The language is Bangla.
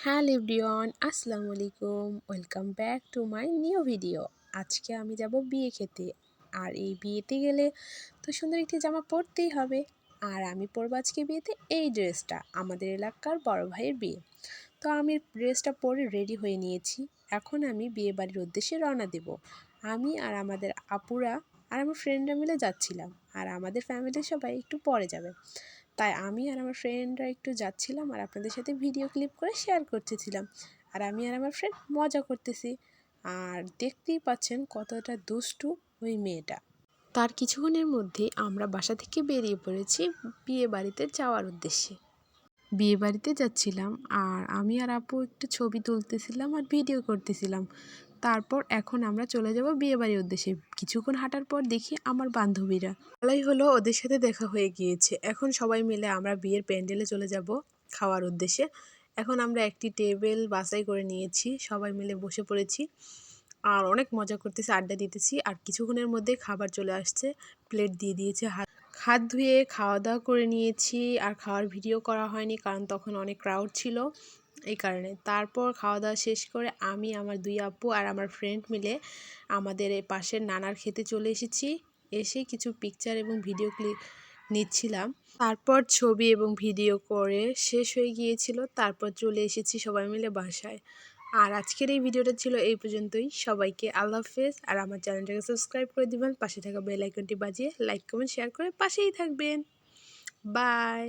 হ্যালো এভরিওয়ান, আসসালামু আলাইকুম। Welcome back to my new video. আজকে আমি যাব বিয়ে খেতে। আর এই বিয়েতে গেলে তো সুন্দর একটি জামা পরতেই হবে। আর আমি পরবো আজকে বিয়েতে এই ড্রেসটা, আমাদের এলাকার বড় ভাইয়ের বিয়ে। তো আমি ড্রেসটা পরে রেডি হয়ে নিয়েছি। এখন আমি বিয়ে বাড়ির উদ্দেশ্যে রওনা দেব। আমি আর আমাদের আপুরা আর আমার ফ্রেন্ডরা মিলে যাচ্ছিলাম। আর আমাদের ফ্যামিলির সবাই একটু পরে যাবে। তাই আমি আর আমার ফ্রেন্ডরা একটু যাচ্ছিলাম আর আপনাদের সাথে ভিডিও ক্লিপ করে শেয়ার করতেছিলাম। আর আমি আর আমার ফ্রেন্ড মজা করতেছি। আর দেখতেই পাচ্ছেন কতটা দুষ্টু ওই মেয়েটা। তার কিছুক্ষণের মধ্যেই আমরা বাসা থেকে বেরিয়ে পড়েছি বিয়ে বাড়িতে যাওয়ার উদ্দেশ্যে। বিয়ে বাড়িতে যাচ্ছিলাম আর আমি আর আপু একটু ছবি তুলতেছিলাম আর ভিডিও করতেছিলাম। তারপর এখন আমরা চলে যাব বিয়ে বাড়ির উদ্দেশ্যে। কিছুক্ষণ হাঁটার পর দেখি আমার বান্ধবীরা, ভালোই হলো ওদের সাথে দেখা হয়ে গিয়েছে। এখন সবাই মিলে আমরা বিয়ের প্যান্ডেলে চলে যাব খাওয়ার উদ্দেশ্যে। এখন আমরা একটি টেবিল বাছাই করে নিয়েছি, সবাই মিলে বসে পড়েছি আর অনেক মজা করতেছি, আড্ডা দিতেছি। আর কিছুক্ষণের মধ্যে খাবার চলে আসছে, প্লেট দিয়ে দিয়েছে। হাত ধুয়ে খাওয়া দাওয়া করে নিয়েছি আর খাওয়ার ভিডিও করা হয়নি কারণ তখন অনেক ক্রাউড ছিল, এই কারণে। তারপর খাওয়া দাওয়া শেষ করে আমি, আমার দুই আপু আর আমার ফ্রেন্ড মিলে আমাদের এই পাশের নানার খেতে চলে এসেছি। এসে কিছু পিকচার এবং ভিডিও ক্লিপ নিচ্ছিলাম। তারপর ছবি এবং ভিডিও করে শেষ হয়ে গিয়েছিল। তারপর চলে এসেছি সবাই মিলে বাসায়। আর আজকের এই ভিডিওটা ছিল এই পর্যন্তই। সবাইকে আল্লাহ হাফেজ। আর আমার চ্যানেলটাকে সাবস্ক্রাইব করে দিবেন, পাশে থাকা বেল আইকনটি বাজিয়ে লাইক কমেন্ট শেয়ার করে পাশেই থাকবেন। বাই।